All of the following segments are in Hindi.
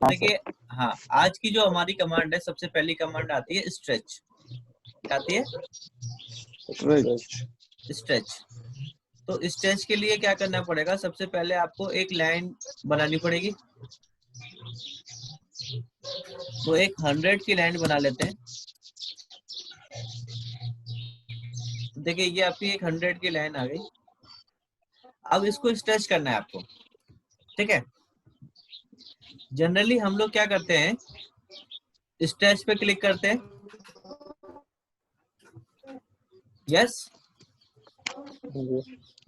तो हाँ देखिए, हाँ, आज की जो हमारी कमांड है, सबसे पहली कमांड आती है स्ट्रेच। क्या आती है? स्ट्रेच। तो स्ट्रेच के लिए क्या करना पड़ेगा? सबसे पहले आपको एक लाइन बनानी पड़ेगी। तो एक 100 की लाइन बना लेते हैं। देखिए, ये आपकी एक 100 की लाइन आ गई। अब इसको स्ट्रेच करना है आपको, ठीक है। जनरली हम लोग क्या करते हैं, स्ट्रेच पे क्लिक करते हैं। यस।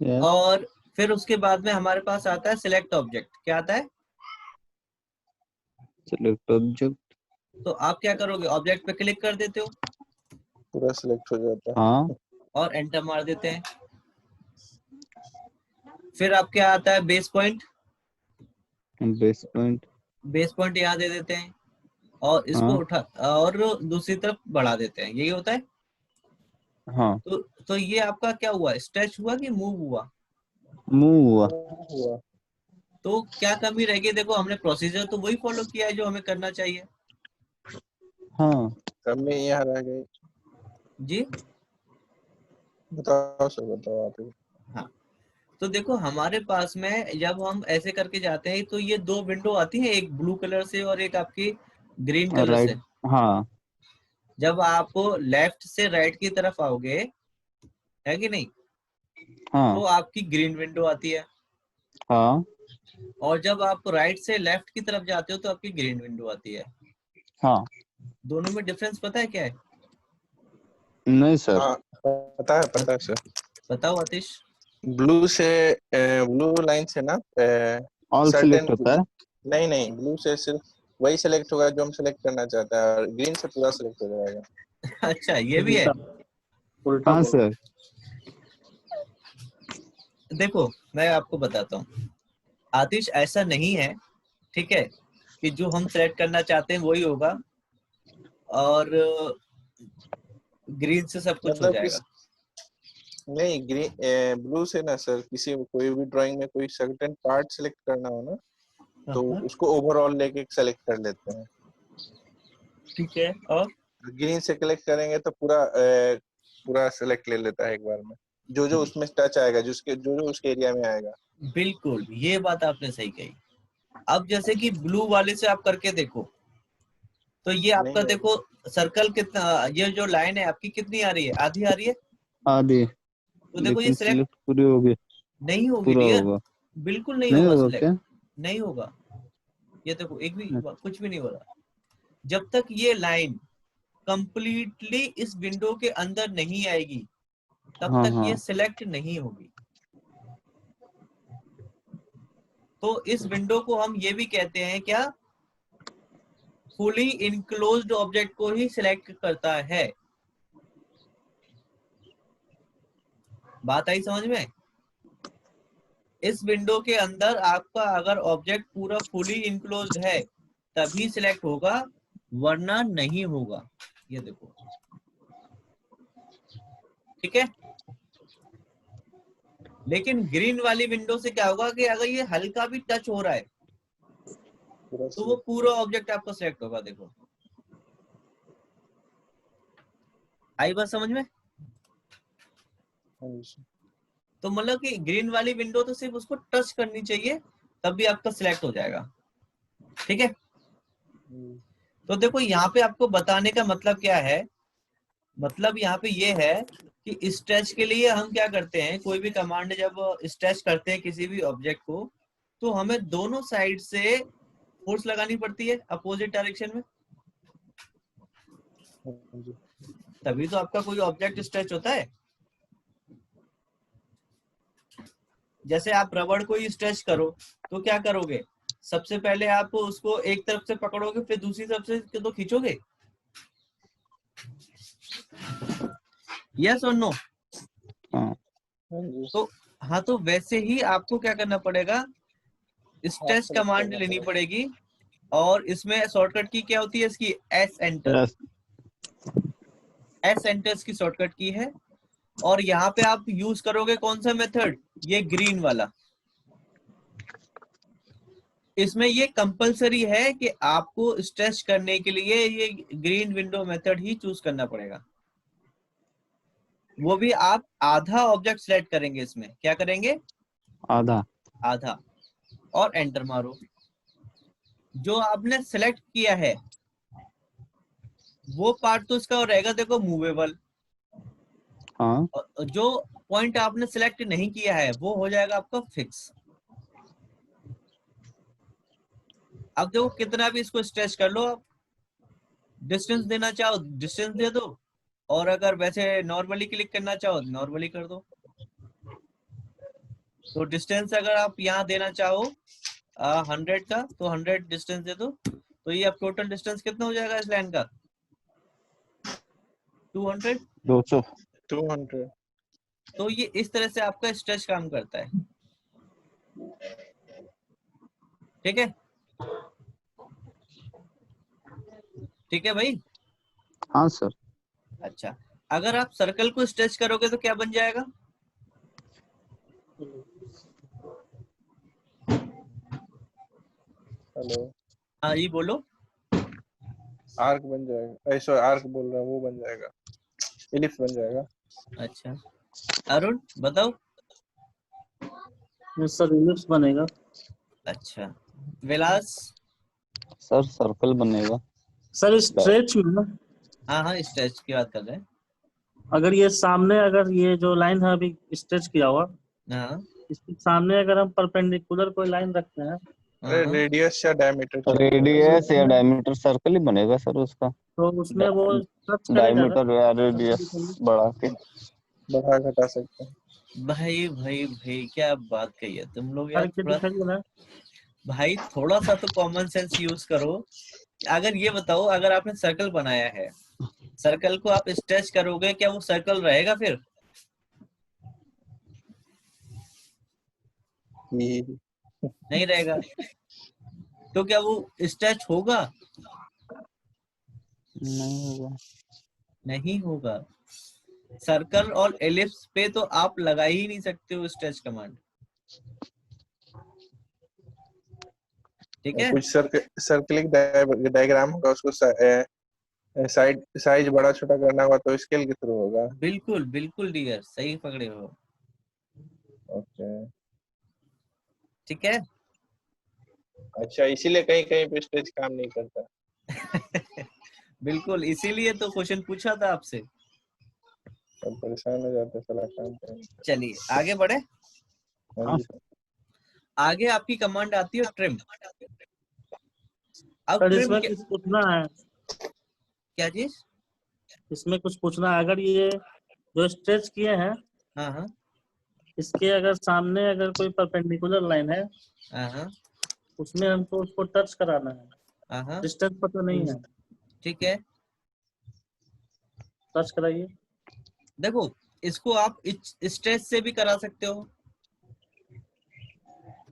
yes, और फिर उसके बाद में हमारे पास आता है सिलेक्ट ऑब्जेक्ट। क्या आता है? select object, तो आप क्या करोगे? ऑब्जेक्ट पे क्लिक कर देते हो पूरा सिलेक्ट हो जाता है। हाँ और एंटर मार देते हैं। फिर आप क्या आता है? Base point. Base point, base point यहाँ दे देते हैं और इसको हाँ उठा और दूसरी तरफ बढ़ा देते हैं। यही होता है। हाँ तो ये आपका क्या हुआ? स्ट्रेच हुआ कि मूव हुआ? मूव हुआ, हुआ। तो क्या कमी रह गई? देखो, हमने प्रोसीजर तो वही फॉलो किया है जो हमें करना चाहिए। हाँ कमी यहाँ रह गई। जी बताओ सर, बताओ आप ही। हाँ। तो देखो, हमारे पास में जब हम ऐसे करके जाते हैं तो ये दो विंडो आती है, एक ब्लू कलर से और एक आपकी ग्रीन कलर से। राइट, हाँ जब आप लेफ्ट से राइट की तरफ आओगे, है कि नहीं, हाँ तो आपकी ग्रीन विंडो आती है। हाँ और जब आप राइट से लेफ्ट की तरफ जाते हो तो आपकी ग्रीन विंडो आती है। हाँ। दोनों में डिफरेंस पता है क्या है? नहीं सर, हाँ, पता है सर। बताओ आतिश। ब्लू लाइन से ना ऑल सर्टेन, सिलेक्ट होता है। नहीं नहीं, ब्लू से सिर्फ वही सिलेक्ट होगा जो हम सिलेक्ट करना चाहते हैं, और ग्रीन से पूरा सिलेक्ट हो जाएगा। अच्छा, ये भी है। उल्टा हाँ बोल। सर, देखो, मैं आपको बताता हूँ आतिश, ऐसा नहीं है, ठीक है, कि जो हम सेलेक्ट करना चाहते हैं वही होगा और ग्रीन से सब कुछ हो मतलब जाएगा। किस नहीं, ब्लू से ना सर, किसी कोई भी ड्राइंग में कोई सर्टेन पार्ट सिलेक्ट करना हो ना, तो उसको ओवरऑल लेके सेलेक्ट कर लेते हैं। ठीक है। और ग्रीन से क्लिक करेंगे तो पूरा सेलेक्ट ले लेता है एक बार में, जो जो उसमें टच आएगा, जो जो उसके एरिया में आएगा। बिल्कुल, ये बात आपने सही कही। अब जैसे कि ब्लू वाले से आप करके देखो, तो ये आपका नहीं होगा। देखो सर्कल कितना, ये जो लाइन है आपकी कितनी आ रही है? आधी आ रही है। आधी, तो देखो ये लेकिन सिलेक्ट सिलेक्ट पूरी होगी, नहीं होगी पूरा डियर, होगा, बिल्कुल नहीं नहीं होगा होगा सिलेक्ट, क्या? नहीं होगा। ये देखो, एक भी कुछ भी नहीं हो रहा जब तक ये लाइन कंप्लीटली इस विंडो के अंदर नहीं आएगी, तब हाँ तक हाँ ये सिलेक्ट नहीं होगी। तो इस विंडो को हम ये भी कहते हैं क्या? फुली इनक्लोज्ड ऑब्जेक्ट को ही सिलेक्ट करता है। बात आई समझ में? इस विंडो के अंदर आपका अगर ऑब्जेक्ट पूरा फुली इनक्लोज्ड है तभी सिलेक्ट होगा, वरना नहीं होगा। ये देखो, ठीक है। लेकिन ग्रीन वाली विंडो से क्या होगा कि अगर ये हल्का भी टच हो रहा है पूरा तो वो पूरा ऑब्जेक्ट आपको सिलेक्ट होगा। देखो, आई बात समझ में? select। तो मतलब कि ग्रीन वाली विंडो तो सिर्फ उसको टच करनी चाहिए, तब भी आपका सिलेक्ट हो जाएगा, ठीक है। तो देखो, यहाँ पे आपको बताने का मतलब क्या है? मतलब यहाँ पे ये है कि स्ट्रेच के लिए हम क्या करते हैं, कोई भी कमांड जब स्ट्रेच करते हैं किसी भी ऑब्जेक्ट को, तो हमें दोनों साइड से फोर्स लगानी पड़ती है अपोजिट डायरेक्शन में, तभी तो आपका कोई ऑब्जेक्ट स्ट्रेच होता है। जैसे आप रबड़ को ही स्ट्रेच करो तो क्या करोगे? सबसे पहले आप उसको एक तरफ से पकड़ोगे, फिर दूसरी तरफ से तो खींचोगे। यस और नो? हाँ तो हाँ, तो वैसे ही आपको क्या करना पड़ेगा? स्ट्रेच कमांड लेनी पड़ेगी। और इसमें शॉर्टकट की क्या होती है? इसकी S enter. yes, S enter इसकी शॉर्टकट की है। और यहाँ पे आप यूज करोगे कौन सा मेथड? ये ग्रीन वाला। इसमें ये कंपलसरी है कि आपको स्ट्रेच करने के लिए ये ग्रीन विंडो मेथड ही चूज करना पड़ेगा। वो भी आप आधा ऑब्जेक्ट सिलेक्ट करेंगे। इसमें क्या करेंगे? आधा। आधा, और एंटर मारो। जो आपने सिलेक्ट किया है वो पार्ट तो इसका रहेगा देखो मूवेबल, हाँ और जो पॉइंट आपने सिलेक्ट नहीं किया है वो हो जाएगा आपका फिक्स। अब देखो कितना भी इसको स्ट्रेच कर लो, आप डिस्टेंस देना चाहो डिस्टेंस दे दो, और अगर वैसे नॉर्मली क्लिक करना चाहो नॉर्मली कर दो। तो डिस्टेंस अगर आप यहाँ देना चाहो 100 का, तो 100 डिस्टेंस दे दो। तो ये अब टोटल डिस्टेंस कितना हो जाएगा इस लाइन का? 200। 200। 200। तो ये इस तरह से आपका स्ट्रेच काम करता है। ठीक है, ठीक है भाई। हाँ सर। अच्छा, अगर आप सर्कल को स्ट्रेच करोगे तो क्या बन जाएगा? हेलो, हाँ ये बोलो। आर्क बन जाएगा, ऐसा आर्क बोल रहा हूँ, वो बन जाएगा, इलिप्स बन जाएगा। अच्छा, अरुण बताओ। सर इलिप्स बनेगा। अच्छा, विलास। सर सर्कल बनेगा। सर स्ट्रेच में ना, हाँ हाँ, स्ट्रेच की बात कर रहे हैं। अगर ये सामने, अगर ये जो लाइन है अभी स्ट्रेच किया हुआ, हाँ इसके सामने अगर हम परपेंडिकुलर कोई लाइन रखते हैं अरे हाँ, रेडियस या डायमीटर चाहिए। रेडियस या डायमीटर सर्कल ही बनेगा सर उसका। तो उसमें वो टच करेगा ना, डायमीटर या रेडियस बढ़ा के। बढ़ा घटा सकते हैं। भाई भाई भाई क्या बात कही है तुम लोग यार। करके थोड़ा दिखाइए ना। भाई थोड़ा सा तो कॉमन सेंस यूज करो। अगर ये बताओ, अगर आपने सर्कल बनाया है, सर्कल को आप स्ट्रेच करोगे, क्या वो सर्कल रहेगा फिर? ये नहीं रहेगा। तो क्या वो स्ट्रेच होगा? नहीं होगा। नहीं होगा। सर्कल और एलिप्स पे तो आप लगा ही नहीं सकते हो स्ट्रेच कमांड। ठीक है, कुछ सर्कलिंग डायग्राम होगा, उसको साइड साइज बड़ा छोटा करना होगा तो स्केल के थ्रू होगा। बिल्कुल बिल्कुल डियर, सही पकड़े हो। ओके, ठीक है। अच्छा, इसीलिए कहीं कहीं पे स्टेज काम नहीं करता। बिल्कुल, इसीलिए तो क्वेश्चन पूछा था आपसे। सब परेशान हो जाते साला काम करने। चलिए आगे बढ़े। हाँ जी। आगे आपकी कमांड आती है ट्रिम। अब सर ट्रिम इसमें कुछ पूछना है, क्या चीज? इसमें कुछ पूछना है। अगर ये जो स्ट्रेच किए हैं, हाँ हाँ इसके अगर सामने अगर कोई परपेंडिकुलर लाइन है, हाँ उसमें हमको उसको टच कराना है। हाँ, डिस्टेंस पता नहीं है, ठीक है। टच कराइए। देखो, इसको आप स्ट्रेच से भी करा सकते हो।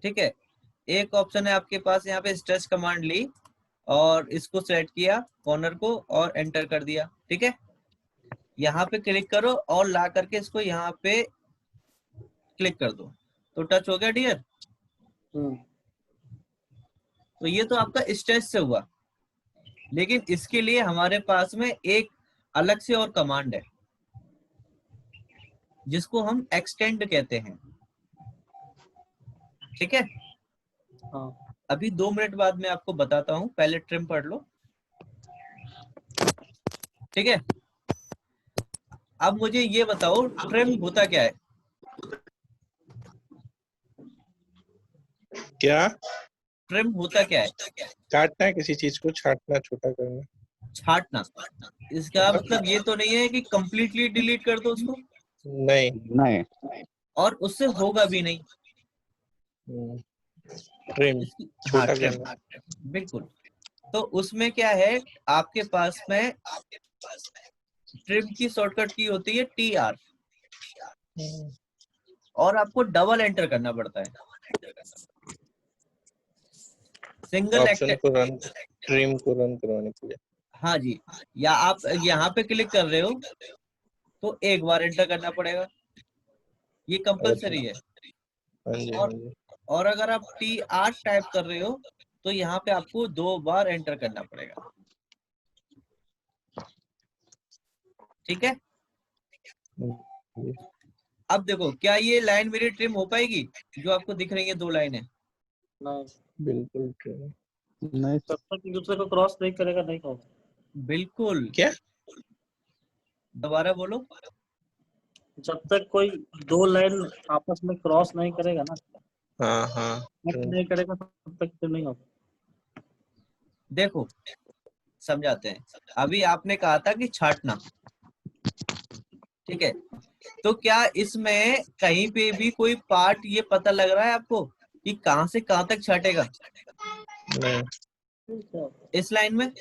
ठीक है, एक ऑप्शन है आपके पास यहाँ पे, स्ट्रेच कमांड ली और इसको सेलेक्ट किया कॉर्नर को और एंटर कर दिया। ठीक है, यहाँ पे क्लिक करो और ला करके इसको यहाँ पे क्लिक कर दो, तो टच हो गया डियर। तो ये तो आपका स्ट्रेच से हुआ। लेकिन इसके लिए हमारे पास में एक अलग से और कमांड है जिसको हम एक्सटेंड कहते हैं। ठीक है, हाँ अभी 2 मिनट बाद मैं आपको बताता हूँ, पहले ट्रिम पढ़ लो। ठीक है, अब मुझे ये बताओ ट्रिम होता क्या है? क्या? ट्रिम होता क्या है? काटना है किसी चीज को, छाटना, छोटा करना। छाटना। इसका मतलब ये तो नहीं है कि कंप्लीटली डिलीट कर दो उसको, नहीं। नहीं। और उससे होगा भी नहीं। ट्रिम, हाँ छोटा ट्रिम, करना। बिल्कुल। तो उसमें क्या है, आपके पास में ट्रिम की शॉर्टकट की होती है TR, और आपको डबल एंटर करना पड़ता है। सिंगल ऑप्शन को रन, ट्रिम को रन करवाने के लिए। हाँ जी, या आप यहाँ पे क्लिक कर रहे हो तो एक बार एंटर करना पड़ेगा, ये कंपलसरी है। हाँ जी, हाँ और जी। और अगर आप TR टाइप कर रहे हो तो यहाँ पे आपको 2 बार एंटर करना पड़ेगा। ठीक है, अब देखो क्या ये लाइन मेरी ट्रिम हो पाएगी? जो आपको दिख रही है 2 लाइनें। नहीं, बिल्कुल ट्रू। नहीं जब तक एक दूसरे को क्रॉस नहीं करेगा नहीं होगा। बिल्कुल। क्या? दोबारा बोलो। जब तक कोई 2 लाइन आपस में क्रॉस नहीं करेगा ना, हाँ नहीं करेगा तब तक तो नहीं होगा। देखो समझाते हैं। अभी आपने कहा था कि छाटना, ठीक है, तो क्या इसमें कहीं पे भी कोई पार्ट ये पता लग रहा है आपको कि कहां से कहां तक छाटेगा? नहीं इस लाइन में,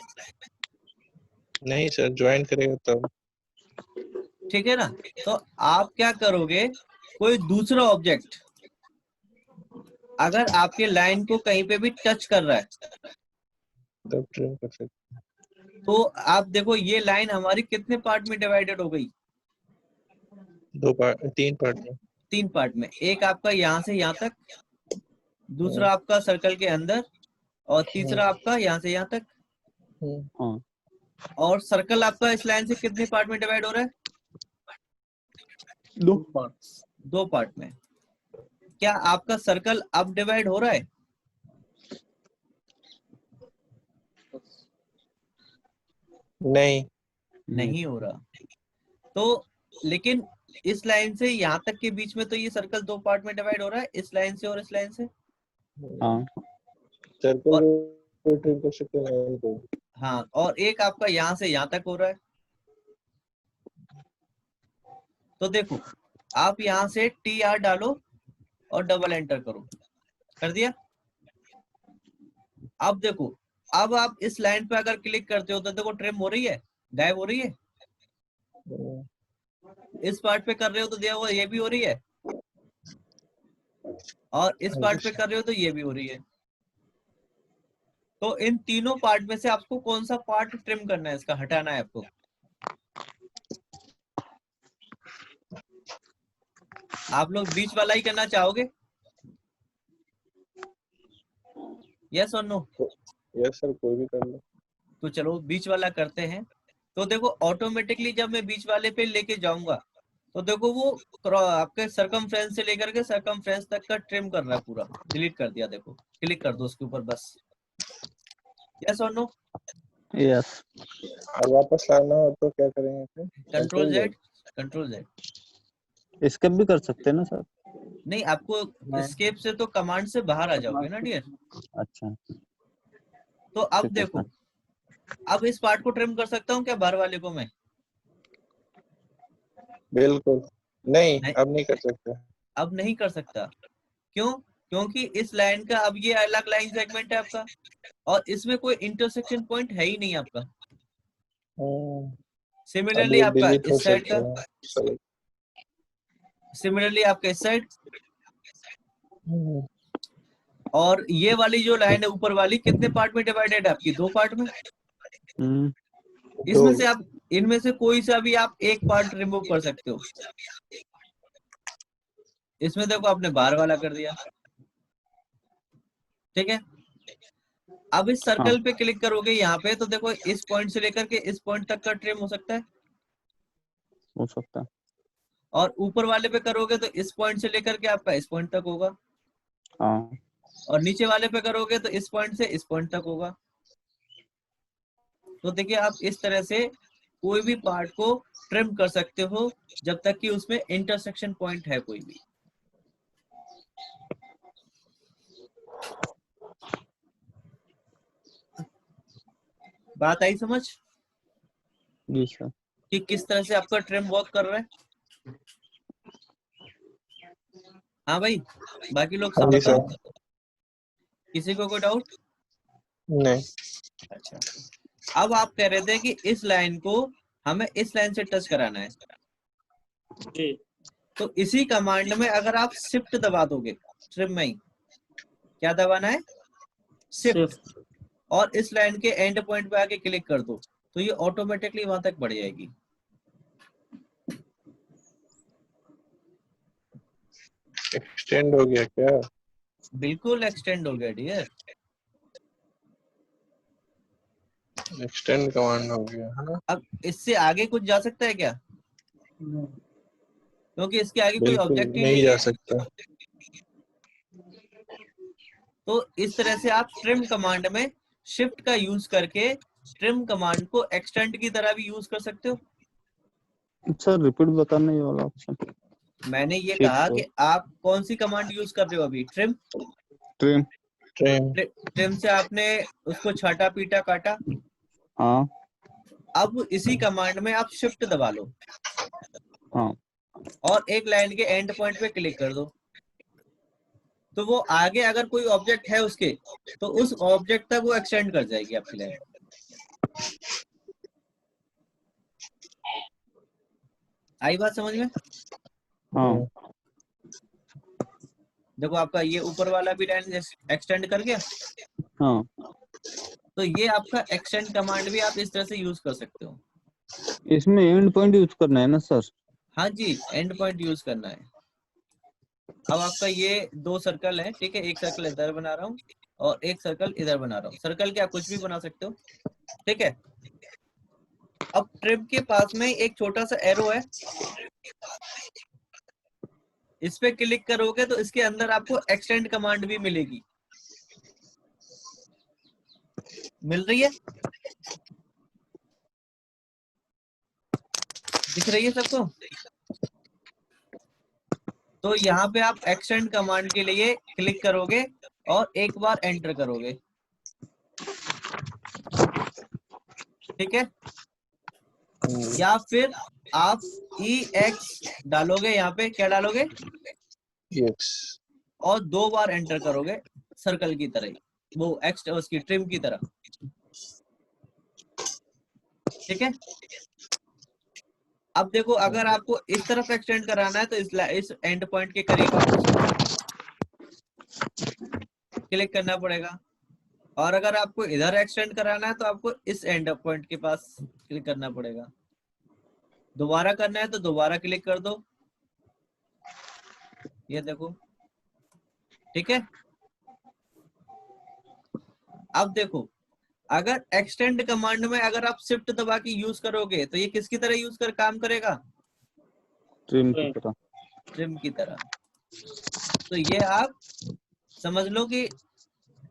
नहीं सर, ज्वाइन करेगा तब। ठीक है ना? तो आप क्या करोगे, कोई दूसरा ऑब्जेक्ट अगर आपके लाइन को कहीं पे भी टच कर रहा है तब ट्रिम कर सकते। तो आप देखो ये लाइन हमारी कितने पार्ट में डिवाइडेड हो गई? 3 पार्ट में। 3 पार्ट में। एक आपका यहाँ से यहाँ तक, दूसरा आपका सर्कल के अंदर, और तीसरा आपका यहाँ से यहाँ तक। हाँ, और सर्कल आपका इस लाइन से कितने पार्ट में डिवाइड हो रहा है? 2 पार्ट्स। 2 पार्ट में। क्या आपका सर्कल अब डिवाइड हो रहा है? नहीं नहीं हो रहा। तो लेकिन इस लाइन से यहाँ तक के बीच में तो ये सर्कल 2 पार्ट में डिवाइड हो रहा है, इस लाइन से और इस लाइन से। हाँ, सर्कल को ट्रिम कर सकते हैं लाइन को। हाँ, और एक आपका यहाँ से यहाँ तक हो रहा है। तो देखो आप यहाँ से TR डालो और डबल एंटर करो। कर दिया? अब देखो, अब आप इस लाइन पे अगर क्लिक करते हो तो देखो ट्रिम हो रही है, गायब हो रही है। इस पार्ट पे कर रहे हो तो देखो ये भी हो रही है, और इस पार्ट पे कर रहे हो तो ये भी हो रही है। तो इन तीनों पार्ट में से आपको कौन सा पार्ट ट्रिम करना है, इसका हटाना है आपको? आप लोग बीच वाला ही करना चाहोगे? यस और नो? यस सर, कोई भी कर लो। तो चलो बीच वाला करते हैं। तो देखो ऑटोमेटिकली जब मैं बीच वाले पे लेके जाऊंगा तो देखो वो आपके सरकमफ्रेंस से लेकर के सरकमफ्रेंस तक का ट्रिम कर रहा है पूरा। डिलीट कर दिया, देखो क्लिक कर दो उसके ऊपर बस। यस और नो? यस। और वापस लाना हो तो क्या करेंगे फिर? Control Z, control Z. Escape भी कर सकते हैं ना सर? नहीं, आपको एस्केप से तो कमांड से बाहर आ जाओगे ना डियर। अच्छा, तो अब ठीक है देखो, सर। अब इस पार्ट को ट्रिम कर सकता हूँ क्या, बाहर वाले को मैं? बिल्कुल नहीं, नहीं, अब नहीं कर सकते। अब नहीं कर सकता। क्यों? क्योंकि इस लाइन का अब ये अलग लाइन सेगमेंट है आपका, और इसमें कोई इंटरसेक्शन पॉइंट है ही नहीं आपका। अब सिमिलरली ये आपका डिलीट हो इस साइड सकता का, है। सही। सिमिलरली आपका इस साइड, और ये वाली जो लाइन है ऊपर वाली कितने पार्ट में डिवाइडेड है आपकी? 2 पार्ट में। इसमें से आप इनमें से कोई सा भी आप एक पार्ट रिमूव कर सकते हो। इसमें देखो आपने बाहर वाला कर दिया, ठीक है। अब इस सर्कल पे क्लिक करोगे यहाँ पे तो देखो इस पॉइंट से लेकर के इस पॉइंट तक का ट्रिम हो सकता है, हो सकता है। और ऊपर वाले पे करोगे तो इस पॉइंट से लेकर के आपका इस पॉइंट तक होगा, हाँ, और नीचे वाले पे करोगे तो इस पॉइंट से इस पॉइंट तक होगा। तो देखिए आप इस तरह से कोई भी पार्ट को ट्रिम कर सकते हो जब तक कि उसमें इंटरसेक्शन पॉइंट है कोई भी। बात आई समझ जी सर। कि किस तरह से आपका ट्रिम वर्क कर रहा है? हाँ भाई, बाकी लोग सब हाँ जी बताओ, सर। किसी को कोई डाउट? नहीं। अच्छा, अब आप कह रहे थे कि इस लाइन को हमें इस लाइन से टच कराना है। जी। तो इसी कमांड में अगर आप शिफ्ट दबा दोगे, ट्रिम में ही क्या दबाना है? शिफ्ट। और इस लाइन के एंड पॉइंट पे आके क्लिक कर दो तो ये ऑटोमेटिकली वहां तक बढ़ जाएगी। एक्सटेंड हो गया क्या? बिल्कुल एक्सटेंड हो गया डियर। एक्सटेंड कमांड हो गया है ना। अब इससे आगे कुछ जा सकता है क्या? क्योंकि इसके आगे कोई बिल्कुल ऑब्जेक्ट ही नहीं नहीं जा है। सकता। तो इस तरह से आप ट्रिम कमांड में शिफ्ट का यूज करके ट्रिम कमांड को एक्सटेंड की तरह भी यूज कर सकते हो। सर रिपीट बताना ये वाला ऑप्शन। मैंने ये ठीक कहा है। कि आप कौन सी कमांड यूज कर रहे हो अभी? ट्रिम। ट्रिम। ट्रिम। ट्रिम से आपने उसको छाटा पीटा काटा। हाँ अब इसी कमांड में आप शिफ्ट दबा लो हाँ और एक लाइन के एंड पॉइंट पे क्लिक कर दो। तो वो आगे अगर कोई ऑब्जेक्ट है उसके, तो उस ऑब्जेक्ट तक वो एक्सटेंड कर जाएगी आपकी लाइन। आई बात समझ में? हाँ। देखो आपका ये ऊपर वाला भी लाइन एक्सटेंड कर गया। हाँ तो ये आपका एक्सटेंड कमांड भी आप इस तरह से यूज कर सकते हो। इसमें एंड पॉइंट यूज करना है ना सर? हाँ जी, एंड पॉइंट यूज करना है। अब आपका ये दो सर्कल है, ठीक है, एक सर्कल इधर बना रहा हूँ और एक सर्कल इधर बना रहा हूँ। सर्कल क्या कुछ भी बना सकते हो, ठीक है। अब ट्रिम के पास में एक छोटा सा एरो है, इस पे क्लिक करोगे तो इसके अंदर आपको एक्सटेंड कमांड भी मिलेगी। मिल रही है? दिख रही है सबको? तो यहाँ पे आप एक्सटेंड कमांड के लिए क्लिक करोगे और एक बार एंटर करोगे, ठीक है। या फिर आप EX डालोगे, यहाँ पे क्या डालोगे, यस। और दो बार एंटर करोगे सर्कल की तरह ही, वो एक्स उसकी ट्रिम की तरह, ठीक है। अब देखो अगर आपको इस तरफ एक्सटेंड कराना है तो इस एंड पॉइंट के करीब आपको क्लिक करना पड़ेगा, और अगर आपको इधर एक्सटेंड कराना है तो आपको इस एंड पॉइंट के पास क्लिक करना पड़ेगा। दोबारा करना है तो दोबारा क्लिक कर दो, ये देखो, ठीक है। अब देखो अगर एक्सटेंड कमांड में अगर आप शिफ्ट दबा के यूज करोगे तो ये किसकी तरह यूज कर काम करेगा? ट्रिम की तरह। ट्रिम की तरह। तो ये आप समझ लो कि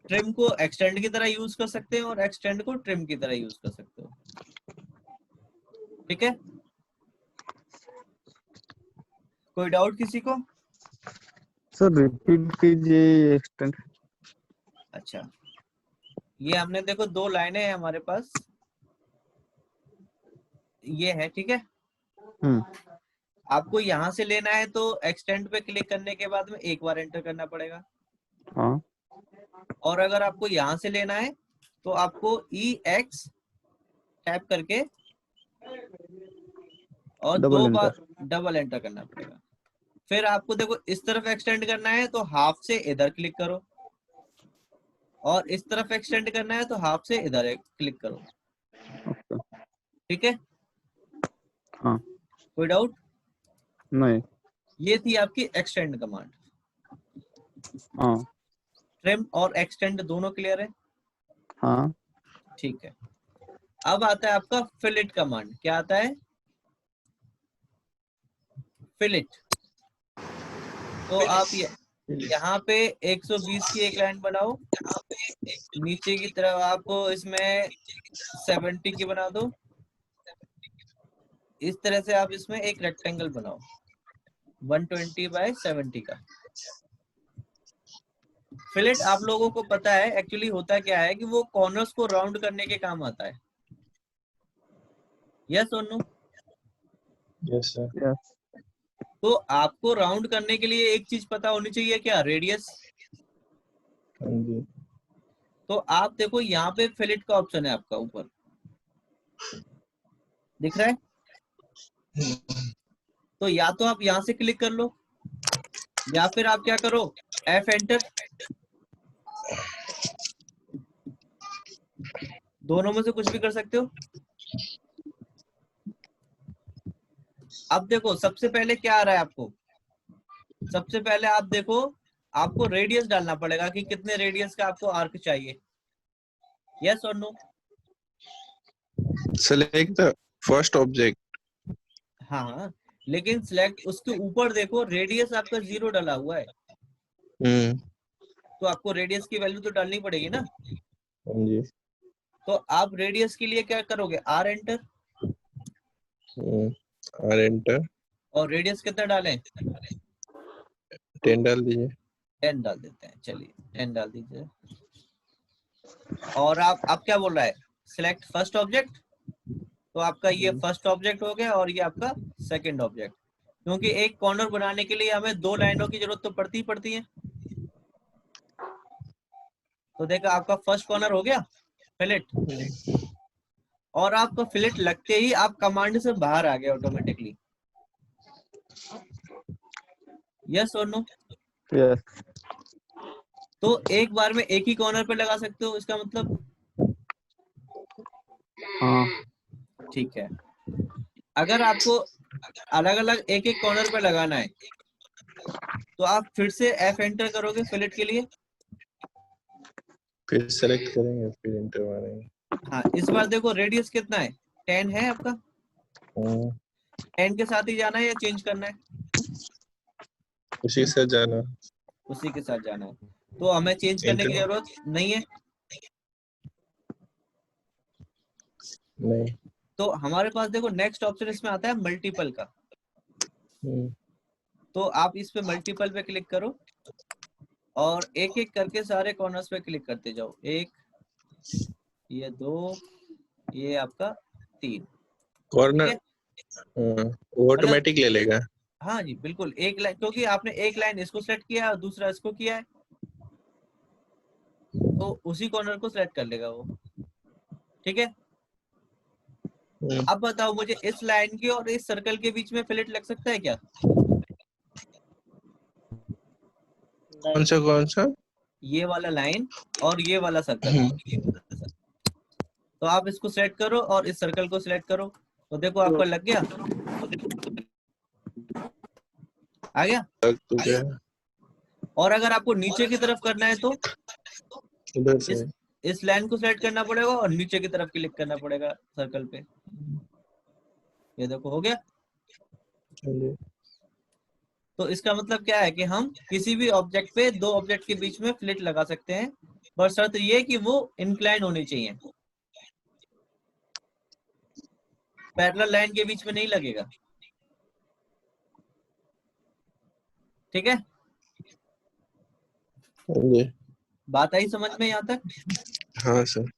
ट्रिम को एक्सटेंड की तरह यूज कर सकते हैं और एक्सटेंड को ट्रिम की तरह यूज कर सकते हो, ठीक है। कोई डाउट किसी को? सर रिपीट कीजिए एक्सटेंड। अच्छा, ये हमने देखो दो लाइनें हैं हमारे पास, ये है, ठीक है। आपको यहाँ से लेना है तो एक्सटेंड पे क्लिक करने के बाद में एक बार एंटर करना पड़ेगा। हाँ। और अगर आपको यहाँ से लेना है तो आपको EX टैप करके और दो बार डबल एंटर करना पड़ेगा। फिर आपको देखो इस तरफ एक्सटेंड करना है तो हाफ से इधर क्लिक करो, और इस तरफ एक्सटेंड करना है तो हाफ से इधर क्लिक करो, ठीक है। हाँ। कोई डाउट? नहीं। ये थी आपकी एक्सटेंड कमांड। हाँ। ट्रिम और एक्सटेंड दोनों क्लियर है? हाँ। ठीक है। अब आता है आपका फिलिट कमांड। क्या आता है? फिलिट। तो आप यहाँ पे 120 की एक लाइन बनाओ, नीचे की तरफ आपको इसमें 70 की बना दो। इस तरह से आप इसमें एक रेक्टेंगल बनाओ 120 बाय 70 का। फिलेट आप लोगों को पता है एक्चुअली होता क्या है कि वो कॉर्नर्स को राउंड करने के काम आता है। यस और नो? Yes sir. तो आपको राउंड करने के लिए एक चीज पता होनी चाहिए, क्या? रेडियस। हाँ जी। तो आप देखो यहाँ पे फिलेट का ऑप्शन है आपका ऊपर दिख रहा है। तो या तो आप यहाँ से क्लिक कर लो, या फिर आप क्या करो, F एंटर। दोनों में से कुछ भी कर सकते हो। अब देखो सबसे पहले क्या आ रहा है आपको, सबसे पहले आप देखो आपको रेडियस डालना पड़ेगा कि कितने रेडियस का आपको आर्क चाहिए। यस और no? select the first object. हाँ हाँ, लेकिन सिलेक्ट उसके ऊपर देखो रेडियस आपका 0 डाला हुआ है, तो आपको रेडियस की वैल्यू तो डालनी पड़ेगी ना। हाँ जी। तो आप रेडियस के लिए क्या करोगे, आर एंटर, और एंटर। और रेडियस कितना डालें, 10 डाल दीजिए। 10 डाल देते हैं, चलिए 10 डाल दीजिए। और आप क्या बोल रहा है, सिलेक्ट फर्स्ट ऑब्जेक्ट, तो आपका ये फर्स्ट ऑब्जेक्ट हो गया और ये आपका सेकंड ऑब्जेक्ट, क्योंकि एक कॉर्नर बनाने के लिए हमें 2 लाइनों की जरूरत तो पड़ती है। तो देखा आपका फर्स्ट कॉर्नर हो गया फिलेट, और आपका फिलेट लगते ही आप कमांड से बाहर आ गए ऑटोमेटिकली। यस और नो? यस। तो एक बार में एक ही कॉर्नर पे लगा सकते हो, इसका मतलब? हाँ। ठीक है। अगर आपको अलग अलग एक एक कॉर्नर पे लगाना है तो आप फिर से F एंटर करोगे फिलेट के लिए। फिर सेलेक्ट करेंगे, फिर एंटर मारेंगे। हाँ, इस बार देखो रेडियस कितना है, 10 है आपका। 10 के साथ ही जाना है या चेंज करना है? उसी से जाना। उसी के साथ जाना है, तो हमें चेंज करने की जरूरत नहीं है। नहीं। तो हमारे पास देखो नेक्स्ट ऑप्शन इसमें आता है मल्टीपल का, तो आप इस पे मल्टीपल पे क्लिक करो और एक एक करके सारे कॉर्नर्स पे क्लिक करते जाओ। 1, ये 2, ये आपका 3। कॉर्नर ऑटोमेटिक ले लेगा। हाँ जी बिल्कुल, एक लाइन, क्योंकि आपने एक लाइन इसको सेलेक्ट किया और दूसरा इसको किया है, तो उसी कॉर्नर को सेलेक्ट कर लेगा वो। ठीक है, अब बताओ मुझे इस लाइन के और इस सर्कल के बीच में फिलेट लग सकता है क्या? कौन सा? ये वाला लाइन और ये वाला सर्कल। तो आप इसको सेलेक्ट करो और इस सर्कल को सिलेक्ट करो, तो देखो आपका लग गया, आ गया। तो क्या? और अगर आपको नीचे की तरफ करना है तो उधर से इस लाइन को सेलेक्ट करना पड़ेगा और नीचे की तरफ क्लिक करना पड़ेगा सर्कल पे। ये देखो हो गया। तो इसका मतलब क्या है कि हम किसी भी ऑब्जेक्ट पे दो ऑब्जेक्ट के बीच में फिलेट लगा सकते हैं, पर शर्त ये कि वो इंक्लाइन होनी चाहिए, पैरेलल लाइन के बीच में नहीं लगेगा। ठीक है, बात आई समझ में यहाँ तक? हाँ सर।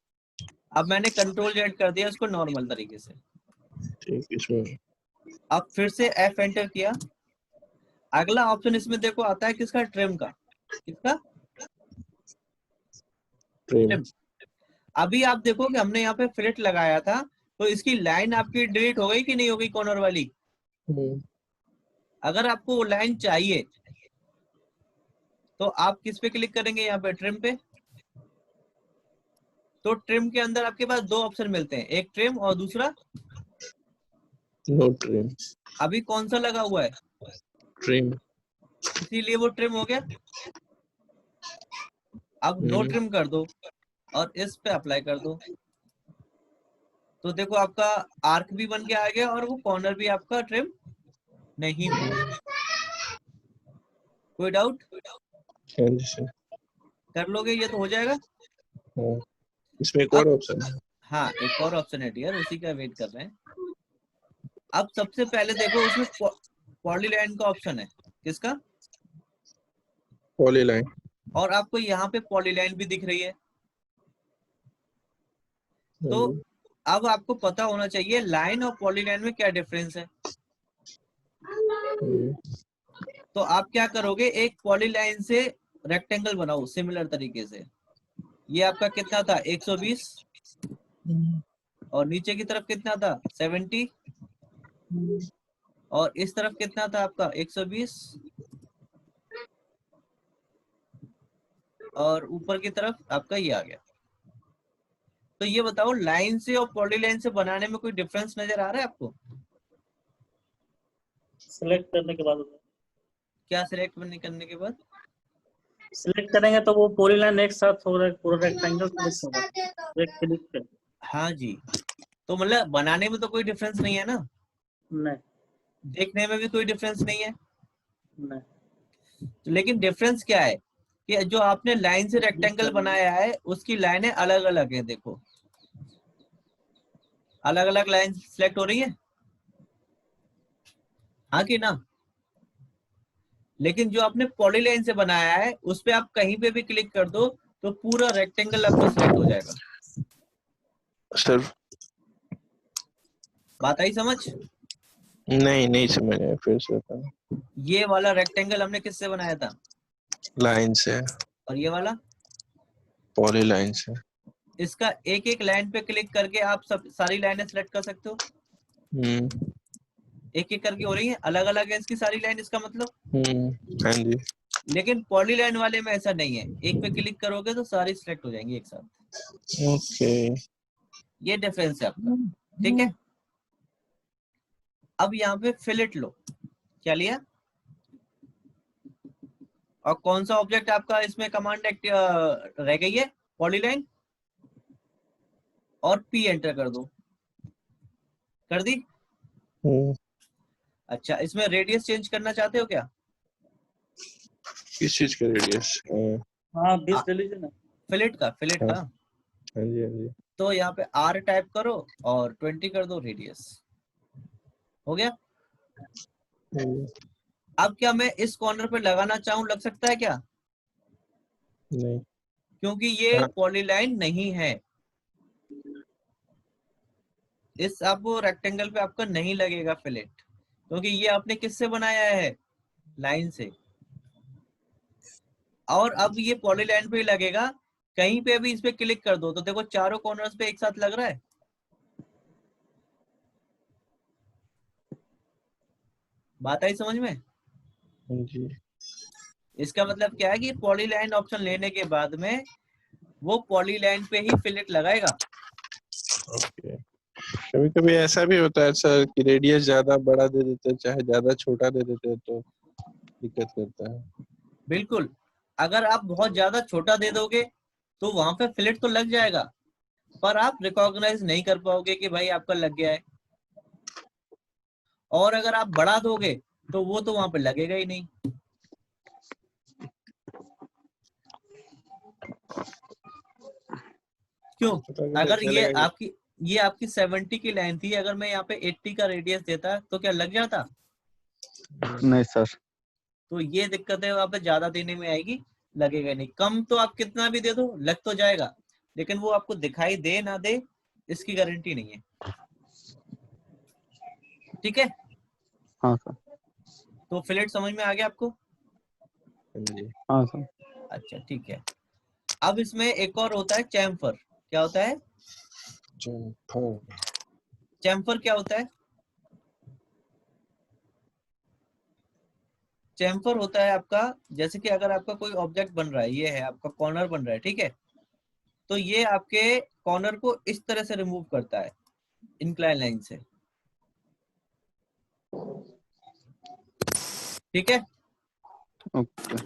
अब मैंने कंट्रोल Z कर दिया इसको नॉर्मल तरीके से। ठीक, इसमें अब फिर से F एंटर किया। अगला ऑप्शन इसमें देखो आता है किसका, ट्रिम का। किसका? ट्रिम। अभी आप देखो कि हमने यहाँ पे फिलेट लगाया था, तो इसकी लाइन आपकी डिलीट हो गई कि नहीं हो गई, कॉर्नर वाली? अगर आपको वो लाइन चाहिए तो आप किस पे क्लिक करेंगे, यहाँ पे ट्रिम पे। तो ट्रिम के अंदर आपके पास दो ऑप्शन मिलते हैं, एक ट्रिम और दूसरा नो ट्रिम। अभी कौन सा लगा हुआ है? ट्रिम। इसीलिए वो ट्रिम हो गया। अब नो ट्रिम कर दो और इस पे अप्लाई कर दो, तो देखो आपका आर्क भी बन के आ गया और वो कॉर्नर भी आपका ट्रिम नहीं हुआ। कोई डाउट? कर लोगे ये तो हो जाएगा। इसमें एक और ऑप्शन है। हाँ, एक और ऑप्शन है डियर, उसी का वेट कर रहे हैं। अब सबसे पहले देखो उसमें पॉलीलाइन का ऑप्शन है। किसका? पॉलीलाइन। और आपको यहाँ पे पॉलीलाइन भी दिख रही है। तो अब आपको पता होना चाहिए लाइन और पॉलीलाइन में क्या डिफरेंस है। तो आप क्या करोगे, एक पॉलीलाइन से रेक्टेंगल बनाओ सिमिलर तरीके से। ये आपका कितना था, 120, और नीचे की तरफ कितना था, 70, और इस तरफ कितना था आपका, 120, और ऊपर की तरफ आपका ये आ गया। तो ये बताओ लाइन से और पॉलीलाइन से बनाने में कोई डिफरेंस नजर आ रहा है आपको? सिलेक्ट करने के बाद क्या सिलेक्ट करने के बाद? सिलेक्ट करेंगे तो वो पॉलीलाइन एक साथ हो रहा है, पूरा रेक्टेंगल सिलेक्ट होगा एक क्लिक पे। हाँ जी, तो मतलब बनाने में तो कोई डिफरेंस नहीं है ना, नहीं देखने में भी कोई डिफरेंस नहीं है। नहीं तो लेकिन डिफरेंस क्या है कि जो आपने लाइन से रेक्टेंगल बनाया है उसकी लाइनें अलग अलग है। देखो अलग अलग लाइन सिलेक्ट हो रही है, हाँ कि ना। लेकिन जो आपने पॉलीलाइन से बनाया है उस पे आप कहीं पे भी क्लिक कर दो तो पूरा रेक्टेंगल आपका सिलेक्ट हो जाएगा। सर बात आई समझ? नहीं समझ आया, फिर से बताना। ये वाला रेक्टेंगल हमने किससे बनाया था, लाइन से, और ये वाला, पॉली लाइन से। इसका एक एक लाइन पे क्लिक करके आप सब सारी लाइनें सिलेक्ट कर सकते हो। एक एक करके हो रही है, अलग अलग है इसकी सारी लाइन, इसका मतलब। हाँ जी। लेकिन पॉलीलाइन वाले में ऐसा नहीं है, एक पे क्लिक करोगे तो सारी सिलेक्ट हो जाएंगी एक साथ। ओके। ये डिफरेंस है आपका, ठीक है। अब यहाँ पे फिलेट लो, क्या लिया, और कौन सा ऑब्जेक्ट आपका इसमें कमांड रह गई है, पॉलीलाइन, और पी एंटर कर दो, कर दी। अच्छा, इसमें रेडियस चेंज करना चाहते हो क्या? किस चीज का रेडियस? हाँ 20 ले लीजिए ना। फिलेट का, फिलेट का। हाँ जी। तो यहाँ पे R टाइप करो और 20 कर दो रेडियस, हो गया। अब क्या मैं इस कॉर्नर पे लगाना चाहूं, लग सकता है क्या? नहीं। क्योंकि ये हाँ। पॉलीलाइन नहीं है, इस आपको रेक्टेंगल पे आपका नहीं लगेगा फिलेट, क्योंकि ये आपने किससे बनाया है, लाइन से। और अब ये पॉलीलाइन पे ही लगेगा, कहीं पे भी इस पे क्लिक कर दो तो देखो चारों कॉर्नर्स पे एक साथ लग रहा है। बात आई समझ में? जी। इसका मतलब क्या है कि पॉलीलाइन ऑप्शन लेने के बाद में वो पॉलीलाइन पे ही फिलेट लगाएगा। ओके। कभी कभी ऐसा भी होता है सर कि रेडियस ज्यादा बड़ा दे देते हैं, चाहे ज्यादा छोटा दे देते हैं, तो दिक्कत करता है। बिल्कुल, अगर आप बहुत ज्यादा छोटा दे दोगे तो वहां पे फिलेट तो लग जाएगा, पर आप रिकॉग्नाइज नहीं कर पाओगे कि भाई आपका लग गया है। और अगर आप बढ़ा दोगे तो वो तो वहां पे लगेगा ही नहीं। क्यों? पता कैसे अगर चलेगा कि ये आपकी 70 की लाइन थी, अगर मैं यहाँ पे 80 का रेडियस देता तो क्या लग जाता? नहीं सर। तो ये दिक्कत है, वहां पे ज्यादा देने में आएगी, लगेगा नहीं। कम तो आप कितना भी दे दो लग तो जाएगा, लेकिन वो आपको दिखाई दे ना दे इसकी गारंटी नहीं है, ठीक है। हाँ सर। तो फिलेट समझ में आ गया आपको? जी। हाँ सर। अच्छा ठीक है। अब इसमें एक और होता है चैम्फर। क्या होता है चैम्फर? क्या होता है चैम्फर? होता है आपका, जैसे कि अगर आपका कोई ऑब्जेक्ट बन रहा है, ये है आपका कॉर्नर बन रहा है, ठीक है। तो ये आपके कॉर्नर को इस तरह से रिमूव करता है, इंक्लाइन लाइन से, ठीक है। ओके।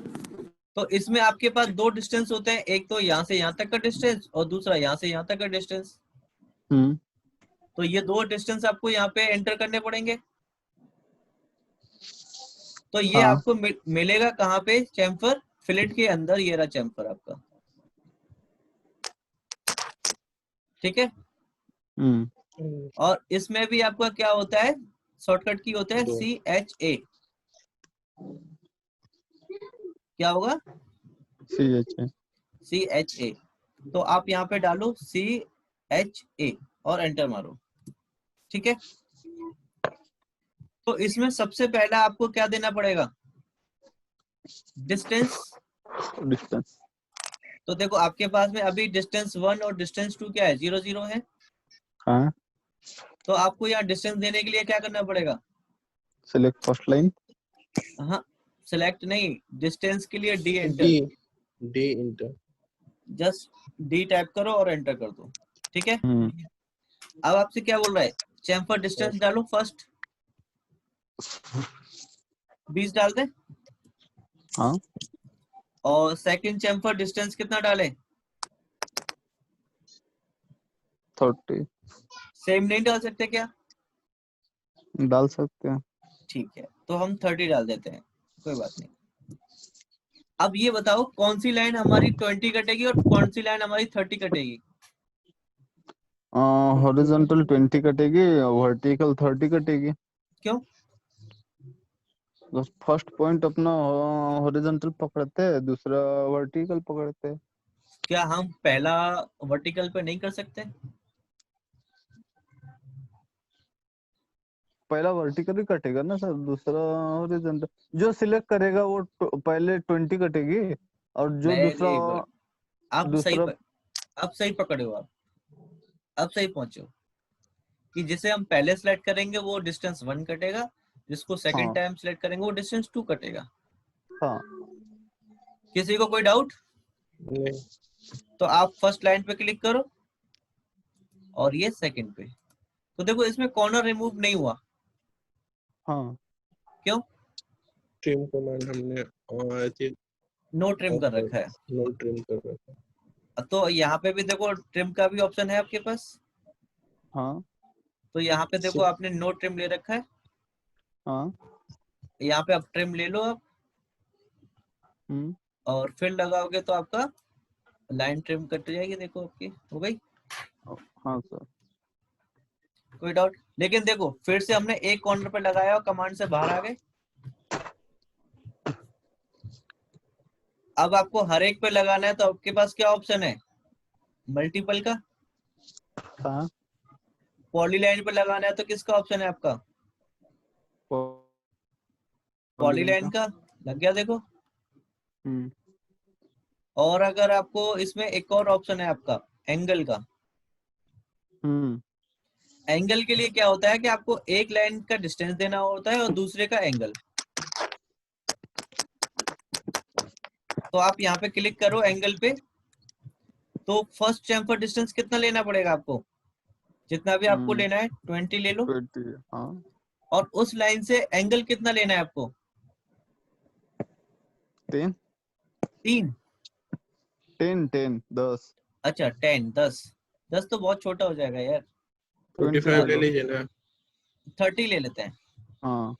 तो इसमें आपके पास दो डिस्टेंस होते हैं, एक तो यहाँ से यहाँ तक का डिस्टेंस और दूसरा यहाँ से यहाँ तक का डिस्टेंस। तो ये दो डिस्टेंस आपको यहाँ पे एंटर करने पड़ेंगे। तो ये हाँ। आपको मिलेगा कहाँ पे, चैम्फर फिलेट के अंदर। ये रहा चैम्फर आपका, ठीक है। और इसमें भी आपका क्या होता है, शॉर्टकट की होता है CHA। क्या होगा, CHA। तो आप यहाँ पे डालो CHA और एंटर मारो, ठीक है। तो इसमें सबसे पहला आपको क्या देना पड़ेगा, डिस्टेंस। डिस्टेंस। तो देखो आपके पास में अभी डिस्टेंस 1 और डिस्टेंस 2 क्या है, 0 0 है। हाँ। तो आपको यहाँ डिस्टेंस देने के लिए क्या करना पड़ेगा, सिलेक्ट फर्स्ट लाइन। हाँ, सिलेक्ट नहीं, डिस्टेंस के लिए D enter, D inter. Just D type करो और एंटर कर दो, ठीक है। अब आपसे क्या बोल रहा है, चैम्फर डिस्टेंस डालो फर्स्ट, 20 डाल दे। हाँ। और सेकंड चैम्फर डिस्टेंस कितना डाले, 30। सेम नहीं डाल सकते क्या? डाल सकते हैं। ठीक है, तो हम 30 डाल देते हैं, कोई बात नहीं। अब ये बताओ कौन सी लाइन हमारी 20 कटेगी और कौन सी लाइन हमारी 30 कटेगी? हॉरिजॉन्टल 20 कटेगी, वर्टिकल 30 कटेगी। क्यों? तो फर्स्ट पॉइंट अपना हॉरिजॉन्टल पकड़ते हैं, दूसरा वर्टिकल पकड़ते हैं। क्या हम पहला वर्टिकल पे नहीं कर सकते? पहला वर्टिकल ही कटेगा ना सर, दूसरा हॉरिजॉन्टल। जो सिलेक्ट करेगा वो पहले 20 कटेगी, और जो दूसरा वेरी गुड, अब सही दूसरा अब सही पकड़े हो आप, अब सही पहुंचे हो कि जिसे हम पहले सिलेक्ट करेंगे वो डिस्टेंस 1 कटेगा, जिसको सेकंड हाँ टाइम सिलेक्ट करेंगे वो डिस्टेंस 2 कटेगा। हाँ। किसी को कोई डाउट? नहीं। तो आप फर्स्ट लाइन पे क्लिक करो और ये सेकंड पे। तो देखो इसमें कॉर्नर रिमूव नहीं हुआ, हाँ क्यों? ट्रिम कमांड हमने आई थिंक नो ट्रिम कर रखा है। नो ट्रिम कर रखा है। तो यहाँ पे भी देखो ट्रिम का भी ऑप्शन है आपके पास, हाँ तो यहाँ पे देखो आपने नो ट्रिम ले रखा है, हाँ। यहाँ पे आप ट्रिम ले लो आप, हम्म। और फिर लगाओगे तो आपका लाइन ट्रिम कट जाएगी। देखो आपकी हो गई। हाँ सर। कोई डाउट? लेकिन देखो फिर से हमने एक कॉर्नर पे लगाया और कमांड से बाहर आ गए। अब आपको हर एक पे लगाना है तो आपके पास क्या ऑप्शन है? मल्टीपल का। हाँ। पॉलीलाइन पे लगाना है तो किसका ऑप्शन है आपका? पॉलीलाइन का। लग गया देखो। हम्म। और अगर आपको इसमें एक और ऑप्शन है आपका एंगल का। हम्म। एंगल के लिए क्या होता है कि आपको एक लाइन का डिस्टेंस देना होता है और दूसरे का एंगल। तो आप यहाँ पे क्लिक करो एंगल पे, तो फर्स्ट चैम्फर डिस्टेंस कितना लेना पड़ेगा आपको? जितना भी आपको लेना है 20 ले लो। 20। हाँ। और उस लाइन से एंगल कितना लेना है आपको? 10 3। 10। अच्छा 10 तो बहुत छोटा हो जाएगा यार, 45 ले लो। लीजिए ना। 30 ले लेते हैं। हाँ।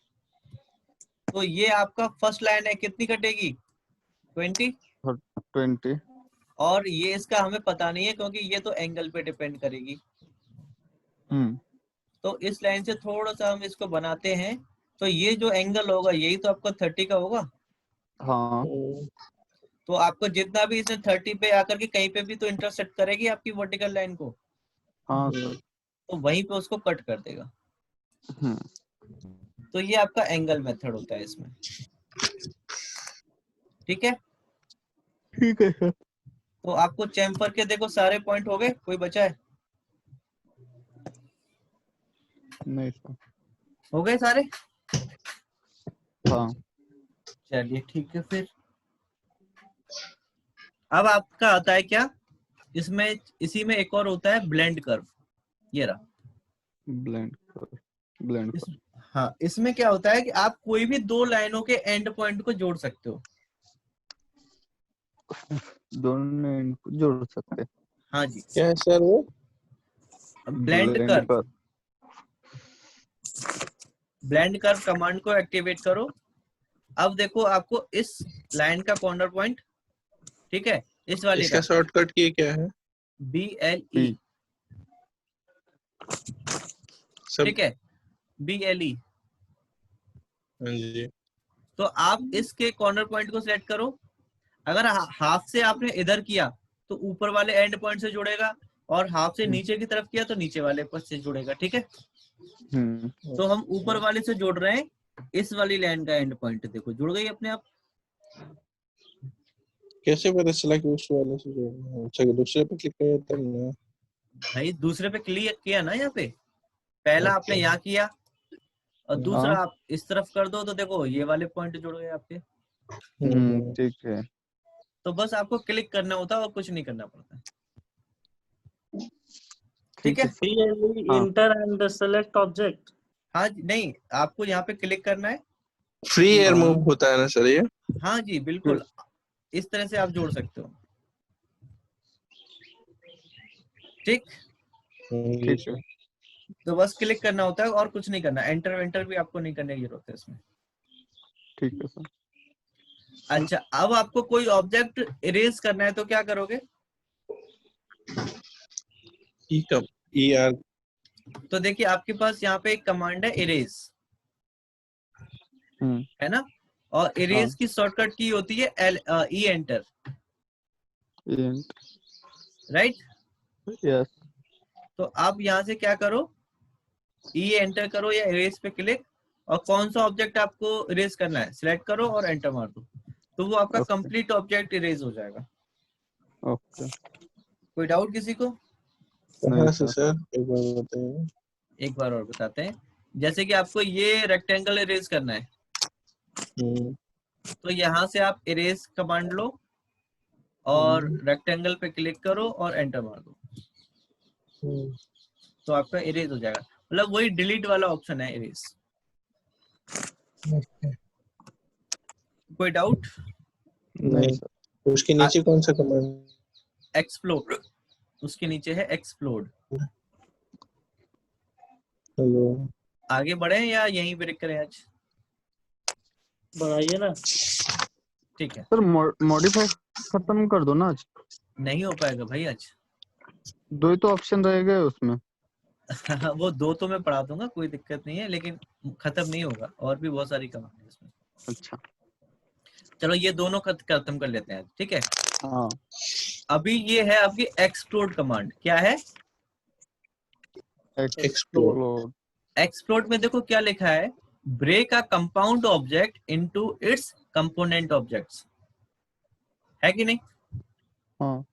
तो ये आपका फर्स्ट लाइन है, कितनी कटेगी? 20। 20। और ये इसका हमें पता नहीं है क्योंकि ये तो एंगल पे डिपेंड करेगी। हम्म। तो इस लाइन से थोड़ा सा हम इसको बनाते हैं, तो ये जो एंगल होगा यही तो आपका 30 का होगा। हाँ तो आपको जितना भी इसमें 30 पे आकर के कहीं पे भी तो इंटरसेक्ट करेगी आपकी वर्टिकल लाइन को, हाँ सर। तो वहीं पे उसको कट कर देगा। हम्म। तो ये आपका एंगल मेथड होता है इसमें। ठीक है, ठीक है सर। तो आपको चैम्फर के देखो सारे पॉइंट हो गए, कोई बचा है? नहीं सर। हो गए सारे? हाँ। चलिए ठीक है फिर। अब आपका आता है क्या इसमें, इसी में एक और होता है ब्लेंड कर्व। ये रहा। ब्लेंड कर। हाँ, इसमें क्या होता है कि आप कोई भी दो लाइनों के एंड पॉइंट को जोड़ सकते हो। दोनों इनको जोड़ सकते। हाँ जी, क्या है सर वो? Blend blend curve. कर। ब्लेंड कर्व कमांड को एक्टिवेट करो। अब देखो आपको इस लाइन का कॉर्नर पॉइंट, ठीक है, इस वाले इसका का शॉर्टकट की क्या है? BLE, सब। ठीक है, BLE। हाँ जी। तो आप इसके कॉर्नर पॉइंट को सिलेक्ट करो। अगर हाफ से आपने इधर किया तो ऊपर वाले एंड पॉइंट से जुड़ेगा, और हाफ से नीचे की तरफ किया तो नीचे वाले पॉइंट से जुड़ेगा। ठीक है, तो हम ऊपर वाले से जोड़ रहे हैं, इस वाली लाइन का एंड पॉइंट देखो जुड़ गई अपने आप। कैसे पता चला कि उस वाले से जोड़ना है? अच्छा, दूसरे पे क्लिक करिए तब ना। भाई दूसरे पे क्लिक किया ना, यहाँ पे पहला आपने यहाँ किया और दूसरा आप इस तरफ कर दो तो देखो ये वाले पॉइंट जुड़ गए आपके। ठीक है। तो बस आपको क्लिक करना होता है और कुछ नहीं करना पड़ता। ठीक है, इंटर एंड सेलेक्ट ऑब्जेक्ट। हाँ जी, नहीं आपको यहाँ पे क्लिक करना है। फ्री एयर मूव होता है ना सर ये? हाँ जी बिल्कुल, इस तरह से आप जोड़ सकते हो। ठीक, ठीक है। तो बस क्लिक करना होता है और कुछ नहीं करना, एंटर वेंटर भी आपको नहीं करने की जरूरत है इसमें। ठीक है सर। अच्छा, अब आपको कोई ऑब्जेक्ट इरेज करना है तो क्या करोगे? ER तो देखिए आपके पास यहाँ पे एक कमांड है इरेज, है ना, और इरेज की शॉर्टकट की होती है ई एंटर, राइट? यस। तो आप यहाँ से क्या करो, ई एंटर करो या इरेज पे क्लिक, और कौन सा ऑब्जेक्ट आपको इरेज करना है सिलेक्ट करो और एंटर मार दो, तो वो आपका Okay. कंप्लीट ऑब्जेक्ट इरेज हो जाएगा। ओके। कोई डाउट किसी को? कहाँ नहीं से सर। सर, एक बार बताइए। एक बार और बताते हैं। जैसे कि आपको ये रेक्टेंगल इरेज करना है, तो यहाँ से आप इरेज कमांड लो और रेक्टेंगल पे क्लिक करो और एंटर मार दो, तो आपका इरेज हो जाएगा। मतलब वही डिलीट वाला ऑप्शन है इरेज। कोई डाउट? नहीं सर। उसके नीचे कौन सा कमांड? एक्सप्लोड, उसके नीचे है एक्सप्लोड। हेलो, आगे बढ़े या यहीं ब्रेक करें आज? बढ़ाइए ना। ठीक है। सर मॉडिफाई खत्म कर दो ना आज। नहीं हो पाएगा भाई आज। दो ही तो ऑप्शन रह गए उसमें। वो दो तो मैं पढ़ा दूंगा, कोई दिक्कत नहीं है, लेकिन खत्म नहीं होगा, और भी बहुत सारी कमांड है इसमें। अच्छा। चलो ये दोनों खत्म कर लेते हैं, ठीक है। हाँ। अभी ये है आपकी एक्सप्लोड कमांड। क्या है? एक्सप्लोड। एक्सप्लोड में देखो क्या लिखा है, break a compound object into its component objects, है कि नहीं? हाँ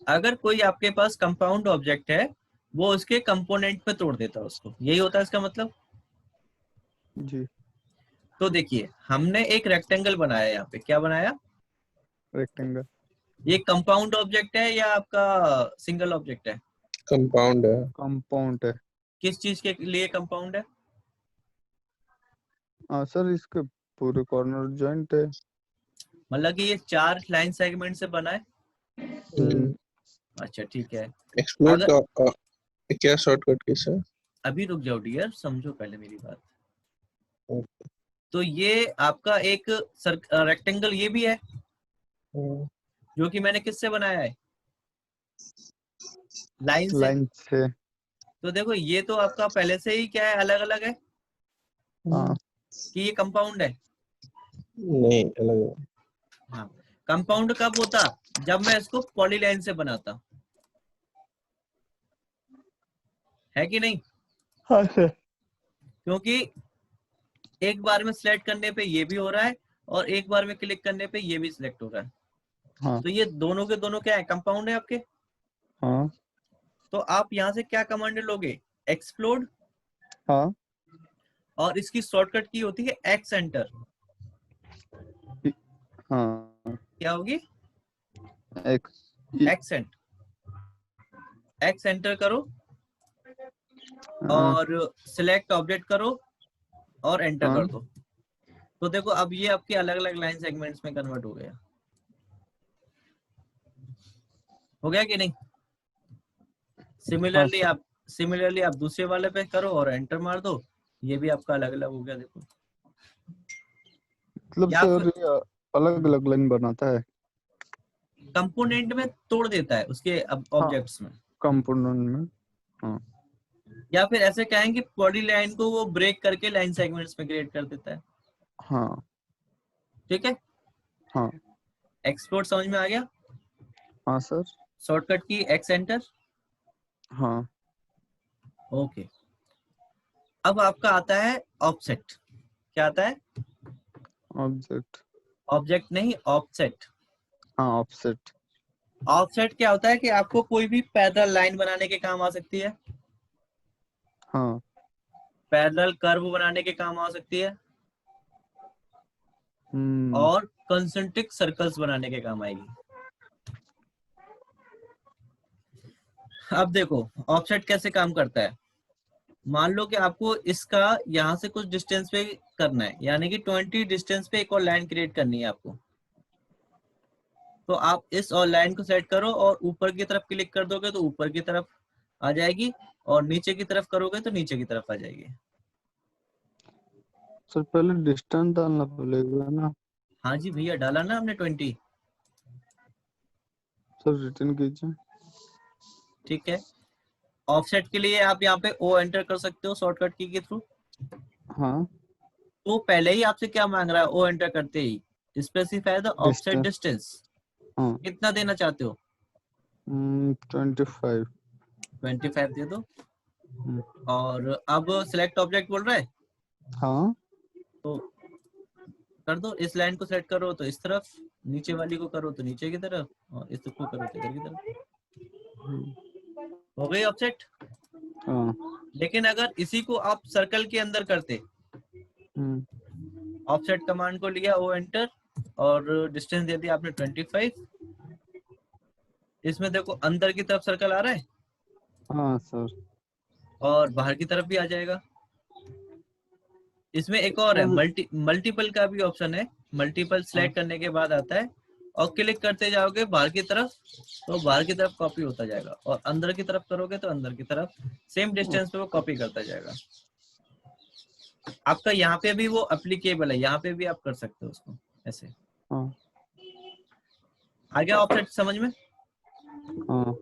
अगर कोई आपके पास कंपाउंड ऑब्जेक्ट है, वो उसके कंपोनेंट में तोड़ देता है उसको, यही होता है इसका मतलब। जी। तो देखिए हमने एक रेक्टेंगल बनाया, यहाँ पे क्या बनाया? रेक्टेंगल। ये कंपाउंड ऑब्जेक्ट है या आपका सिंगल ऑब्जेक्ट है? कंपाउंड है। कंपाउंड है। किस चीज के लिए कंपाउंड है? हाँ सर, इसके पूरे कॉर्नर जॉइंट है। मतलब कि ये 4 लाइन सेगमेंट से बना है। अच्छा ठीक है। एक्सप्लोर अगर का क्या शॉर्टकट की सर? अभी रुक जाओ डियर, समझो पहले मेरी बात। तो ये आपका एक रेक्टेंगल ये भी है, जो कि मैंने किससे बनाया है? लाइन से। लाइन से। तो देखो ये तो आपका पहले से ही क्या है, अलग अलग है हाँ। कि ये कंपाउंड है? नहीं, अलग है। हाँ। कंपाउंड कब होता? जब मैं इसको पॉलीलाइन से बनाता, है कि नहीं? हाँ सर। क्योंकि एक बार में सिलेक्ट करने पे ये भी हो रहा है और एक बार में क्लिक करने पे ये भी सिलेक्ट हो रहा है। हाँ। तो ये दोनों के दोनों क्या है, कंपाउंड है आपके। हाँ। तो आप यहाँ से क्या कमांड लोगे? एक्सप्लोड, हाँ। और इसकी शॉर्टकट की होती है एक्स एंटर। हाँ। क्या होगी? एक्स। एक्स एंटर करो हाँ। और सिलेक्ट ऑब्जेक्ट करो और एंटर हाँ। कर दो। तो देखो अब ये आपके अलग अलग लाइन सेगमेंट्स में कन्वर्ट हो गया। हो गया कि नहीं? हाँ सिमिलरली सर। आप दूसरे वाले पे करो और एंटर मार दो, ये भी आपका अलग अलग हो गया देखो। मतलब या सर फिर ये अलग अलग लाइन बनाता है। कंपोनेंट में तोड़ देता है उसके हाँ। ऑब्जेक्ट्स में। कंपोनेंट में। हाँ। या फिर ऐसे कहेंगे पॉली लाइन को वो ब्रेक करके लाइन सेगमेंट्स में क्रिएट कर देता है। हाँ। ठीक है। हाँ। एक्सप्लोर समझ में आ गया? हाँ सर। शॉर्टकट की एक्स एंटर। हाँ। ओके। अब आपका आता है ऑफसेट। क्या आता है? ऑब्जेक्ट। ऑब्जेक्ट नहीं, ऑफसेट। हाँ, ऑफसेट। ऑफसेट क्या होता है कि आपको कोई भी पैरेलल लाइन बनाने के काम आ सकती है, हाँ। पैरेलल कर्व बनाने के काम आ सकती है, हम्म। और कंसेंट्रिक सर्कल्स बनाने के काम आएगी। अब देखो ऑफसेट कैसे काम करता है। मान लो कि आपको इसका यहाँ से कुछ डिस्टेंस पे करना है, यानी कि 20 डिस्टेंस पे एक और लाइन क्रिएट करनी है आपको। तो आप इस और लाइन को सेट करो और ऊपर की तरफ क्लिक कर दोगे तो ऊपर की तरफ आ जाएगी, और नीचे की तरफ करोगे तो नीचे की तरफ आ जाएगी। सर पहले डिस्टेंस डालना पड़ेगा ना। हाँ जी भैया, डाला ना हमने 20। सर रिटर्न कीजिए। ठीक है, ऑफसेट के लिए आप यहाँ पे ओ एंटर कर सकते हो शॉर्टकट की के थ्रू। हाँ तो पहले ही आपसे क्या मांग रहा है ओ एंटर करते ही, specify the offset distance. Distance. हाँ कितना देना चाहते हो? 25। 25 दे दो। हम्म, और अब सिलेक्ट ऑब्जेक्ट बोल रहा है, हाँ तो कर दो। इस लाइन को सेलेक्ट करो तो इस तरफ, नीचे वाली को करो तो नीचे की तरफ, और इस को करो तो इधर की तरफ। हो गई ऑफसेट। हाँ लेकिन अगर इसी को आप सर्कल के अंदर करते, ऑफसेट कमांड को लिया ओ एंटर और डिस्टेंस दे दिया आपने 25, इसमें देखो अंदर की तरफ सर्कल आ रहा है हाँ सर। और बाहर की तरफ भी आ जाएगा। इसमें एक और है, मल्टीपल का भी ऑप्शन है। मल्टीपल सिलेक्ट करने के बाद आता है और क्लिक करते जाओगे बाहर की तरफ, तो बाहर की तरफ कॉपी होता जाएगा, और अंदर की तरफ करोगे तो अंदर की तरफ सेम डिस्टेंस पे वो कॉपी करता जाएगा। आपका यहाँ पे भी वो एप्लीकेबल है, यहाँ पे भी आप कर सकते हो उसको ऐसे। हाँ आ गया ऑफसेट समझ में? हाँ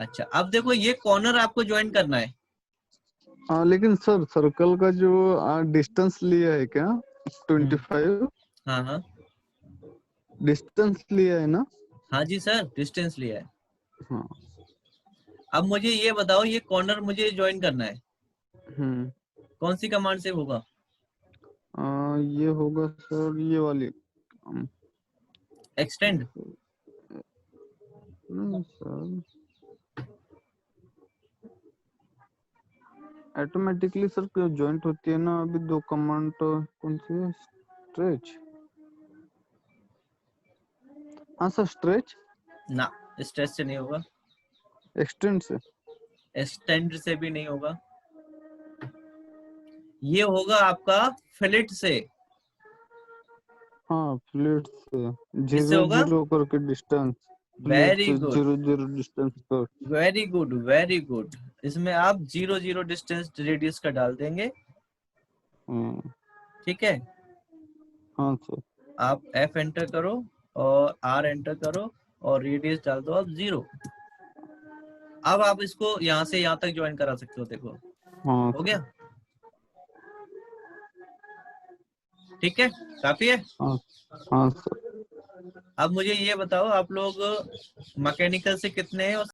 अच्छा, अब देखो ये कॉर्नर आपको ज्वाइन करना है। हाँ, लेकिन सर सर्कल का जो डिस्टेंस लिया है क्या 25 हाँ हाँ डिस्टेंस लिया है ना। हाँ जी सर, डिस्टेंस लिया है। हाँ अब मुझे ये बताओ, ये कॉर्नर मुझे ज्वाइन करना है, हम्म कौन सी कमांड से होगा? ये होगा सर ये वाली एक्सटेंड। नहीं सर ऑटोमेटिकली सर जॉइंट होती है ना अभी दो कमांड। तो कौन सी है स्ट्रेच। हाँ सर स्ट्रेच। ना, स्ट्रेच से नहीं होगा, एक्सटेंड से। एक्सटेंड से भी नहीं होगा, ये होगा आपका फिलेट से। हाँ फ्लेट से किससे 0 होगा? 0 करके डिस्टेंस। फ्लेट वेरी से गुड, 0 0 डिस्टेंस पर। Very good, very good. इसमें आप 0 0 डिस्टेंस रेडियस का डाल देंगे। ठीक है, हाँ सर। आप F एंटर करो और R एंटर करो और रेडियस डाल दो आप 0। अब आप इसको यहाँ से यहाँ तक ज्वाइन करा सकते हो, देखो हाँ हो गया। ठीक है, काफी है। हाँ हाँ सर। अब मुझे ये बताओ, आप लोग मैकेनिकल से कितने हैं और